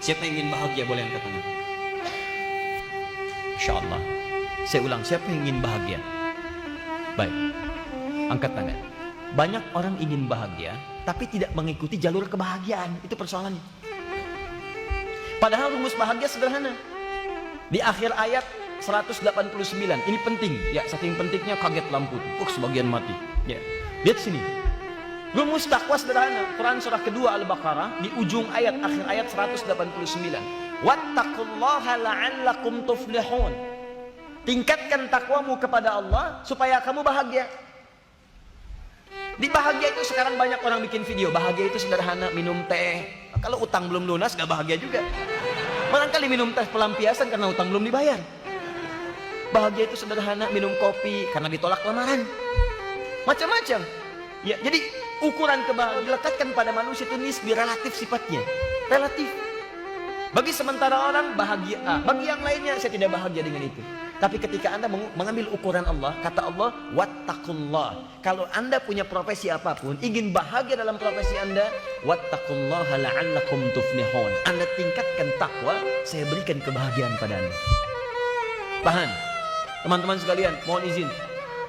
Siapa yang ingin bahagia boleh angkat tangan. InsyaAllah. Saya ulang, siapa yang ingin bahagia? Baik, angkat tangan. Banyak orang ingin bahagia, tapi tidak mengikuti jalur kebahagiaan. Itu persoalannya. Padahal rumus bahagia sederhana. Di akhir ayat 189, ini penting. Ya, saking pentingnya kaget lampu. Sebagian mati. Ya, lihat sini. Rumus takwa sederhana. Quran surah kedua Al-Baqarah, di ujung ayat, akhir ayat 189. Wattaqullaha la'allakum tuflihun. Tingkatkan takwamu kepada Allah supaya kamu bahagia. Di bahagia itu sekarang banyak orang bikin video. Bahagia itu sederhana, minum teh. Kalau utang belum lunas gak bahagia juga. Barangkali minum teh pelampiasan karena utang belum dibayar. Bahagia itu sederhana, minum kopi karena ditolak lamaran. Macam-macam. Ya, jadi ukuran kebahagiaan dilekatkan pada manusia itu nisbi, relatif sifatnya. Relatif. Bagi sementara orang bahagia A, bagi yang lainnya saya tidak bahagia dengan itu. Tapi ketika Anda mengambil ukuran Allah, kata Allah, wattaqullah. Kalau Anda punya profesi apapun, ingin bahagia dalam profesi Anda, wattaqullaha la'allakum tuflihun. Anda tingkatkan takwa, saya berikan kebahagiaan pada Anda. Paham? Teman-teman sekalian, mohon izin.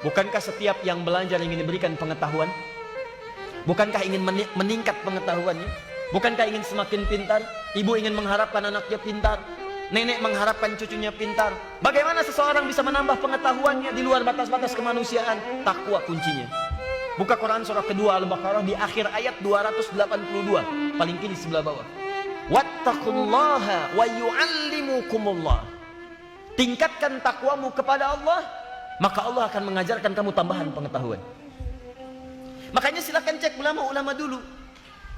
Bukankah setiap yang belajar ingin diberikan pengetahuan? Bukankah ingin meningkat pengetahuannya? Bukankah ingin semakin pintar? Ibu ingin mengharapkan anaknya pintar. Nenek mengharapkan cucunya pintar. Bagaimana seseorang bisa menambah pengetahuannya di luar batas-batas kemanusiaan? Takwa kuncinya. Buka Quran surah kedua Al-Baqarah di akhir ayat 282, paling kiri sebelah bawah. Wattaqullaha wa yu'allimukumullah. Tingkatkan takwamu kepada Allah, maka Allah akan mengajarkan kamu tambahan pengetahuan. Makanya silakan cek ulama-ulama dulu.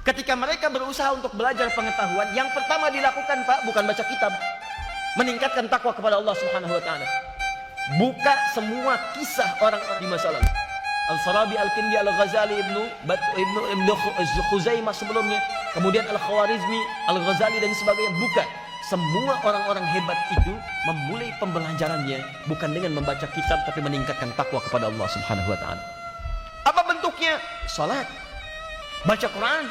Ketika mereka berusaha untuk belajar pengetahuan, yang pertama dilakukan, Pak, bukan baca kitab. Meningkatkan takwa kepada Allah Subhanahu wa taala. Buka semua kisah orang-orang di masa lalu. Al-Farabi, Al-Kindi, Al-Ghazali, Ibnu Khuzaimah sebelumnya, kemudian Al-Khawarizmi, Al-Ghazali dan sebagainya. Buka. Semua orang-orang hebat itu memulai pembelajarannya bukan dengan membaca kitab, tapi meningkatkan takwa kepada Allah Subhanahu wa taala. Apa bentuknya? Salat, baca Quran.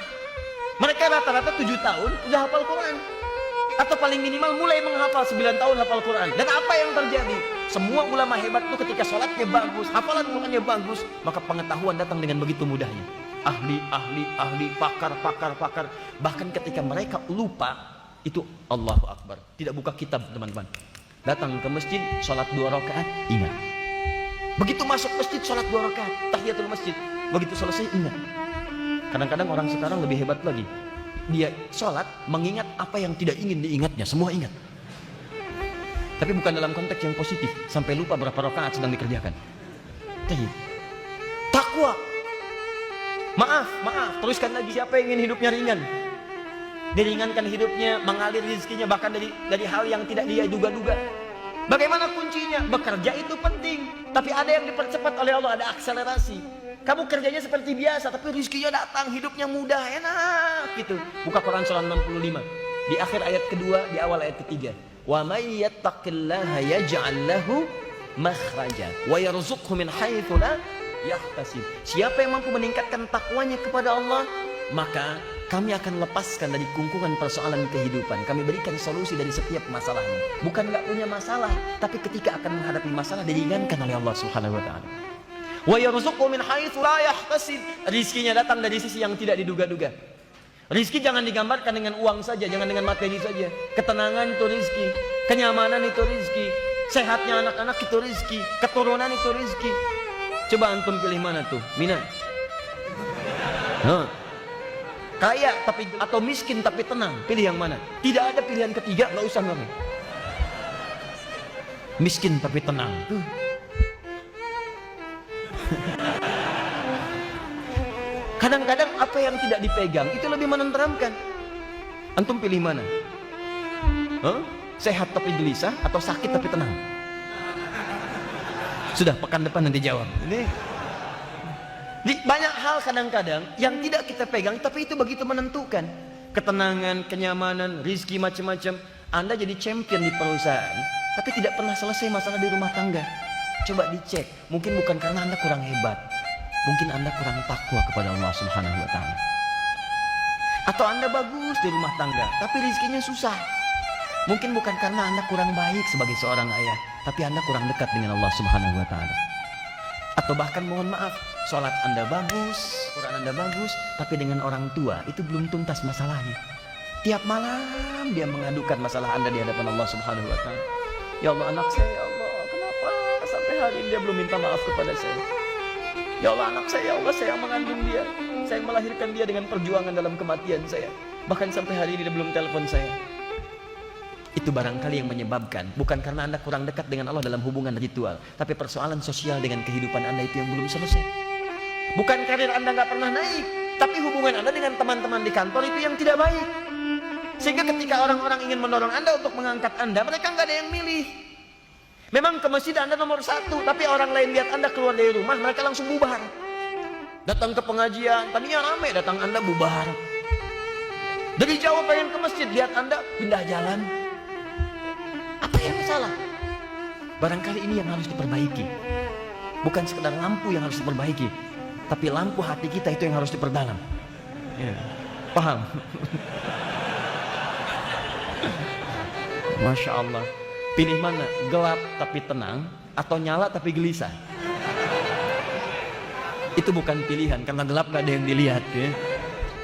Mereka rata-rata 7 tahun udah hafal Quran. Atau paling minimal mulai menghafal 9 tahun hafal Quran. Dan apa yang terjadi? Semua ulama hebat itu ketika sholatnya bagus, hafalan Qurannya bagus, maka pengetahuan datang dengan begitu mudahnya. Ahli, pakar. Bahkan ketika mereka lupa, itu Allahu Akbar. Tidak buka kitab, teman-teman. Datang ke masjid, sholat 2 rakaat, ingat. Begitu masuk masjid, sholat 2 rakaat, tahiyatul masjid. Begitu selesai, ingat. Kadang-kadang orang sekarang lebih hebat lagi. Dia sholat mengingat apa yang tidak ingin diingatnya, semua ingat. Tapi bukan dalam konteks yang positif, sampai lupa berapa rakaat sedang dikerjakan. Takwa. Maaf, teruskan lagi. Siapa yang ingin hidupnya ringan? Diringankan hidupnya, mengalir rezekinya bahkan dari hal yang tidak dia duga-duga. Bagaimana kuncinya? Bekerja itu penting, tapi ada yang dipercepat oleh Allah, ada akselerasi. Kamu kerjanya seperti biasa, tapi rezekinya datang, hidupnya mudah, enak gitu. Buka Quran surah 65 di akhir ayat kedua, di awal ayat ketiga. Wa may yattaqillaha yaj'al lahu makhraja wa yarzuqhu min haitsu la yahtasib. Siapa yang mampu meningkatkan takwanya kepada Allah, maka kami akan lepaskan dari kungkungan persoalan kehidupan. Kami berikan solusi dari setiap masalahnya. Bukan nggak punya masalah, tapi ketika akan menghadapi masalah diringankan oleh Allah Subhanahu wa taala. Wa yarzuqhu min haitsu la yahtasib. Rizkinya datang dari sisi yang tidak diduga-duga. Rizki jangan digambarkan dengan uang saja, jangan dengan materi saja. Ketenangan itu rizki, kenyamanan itu rizki, sehatnya anak-anak itu rizki, keturunan itu rizki. Coba antum pilih mana tuh? Mina. Kaya tapi atau miskin tapi tenang, pilih yang mana? Tidak ada pilihan ketiga, nggak usah ngomong. Miskin tapi tenang. Kadang-kadang apa yang tidak dipegang itu lebih menenteramkan. Antum pilih mana? Sehat tapi gelisah atau sakit tapi tenang? Sudah, pekan depan nanti jawab. Ini di banyak hal kadang-kadang yang tidak kita pegang, tapi itu begitu menentukan. Ketenangan, kenyamanan, rizki macam-macam. Anda jadi champion di perusahaan, tapi tidak pernah selesai masalah di rumah tangga. Coba dicek, mungkin bukan karena Anda kurang hebat, mungkin Anda kurang takwa kepada Allah Subhanahu wa taala. Atau Anda bagus di rumah tangga, tapi rezekinya susah. Mungkin bukan karena Anda kurang baik sebagai seorang ayah, tapi Anda kurang dekat dengan Allah Subhanahu wa Ta'ala. Atau bahkan mohon maaf, sholat Anda bagus, Quran Anda bagus, tapi dengan orang tua itu belum tuntas masalahnya. Tiap malam dia mengadukan masalah Anda di hadapan Allah Subhanahu wa Ta'ala. Ya Allah, anak saya, ya Allah, kenapa sampai hari ini dia belum minta maaf kepada saya? Ya Allah, anak saya, ya Allah, saya yang mengandung dia, saya yang melahirkan dia dengan perjuangan dalam kematian saya. Bahkan sampai hari ini dia belum telepon saya. Itu barangkali yang menyebabkan, bukan karena Anda kurang dekat dengan Allah dalam hubungan ritual, tapi persoalan sosial dengan kehidupan Anda itu yang belum selesai. Bukan karir Anda nggak pernah naik, tapi hubungan Anda dengan teman-teman di kantor itu yang tidak baik. Sehingga ketika orang-orang ingin mendorong Anda untuk mengangkat Anda, mereka nggak ada yang milih. Memang ke masjid Anda nomor 1, tapi orang lain lihat Anda keluar dari rumah, mereka langsung bubar. Datang ke pengajian, tadinya ramai, datang Anda bubar. Dari jauh pengen ke masjid, lihat Anda pindah jalan. Apa yang salah? Barangkali ini yang harus diperbaiki. Bukan sekedar lampu yang harus diperbaiki, tapi lampu hati kita itu yang harus diperdalam. Ya. Paham? Masya Allah. Pilih mana? Gelap tapi tenang, atau nyala tapi gelisah? Itu bukan pilihan, karena gelap gak ada yang dilihat. Ya.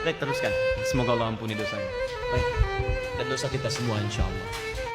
Baik, teruskan. Semoga Allah ampuni dosanya. Baik. Dan dosa kita semua insya Allah.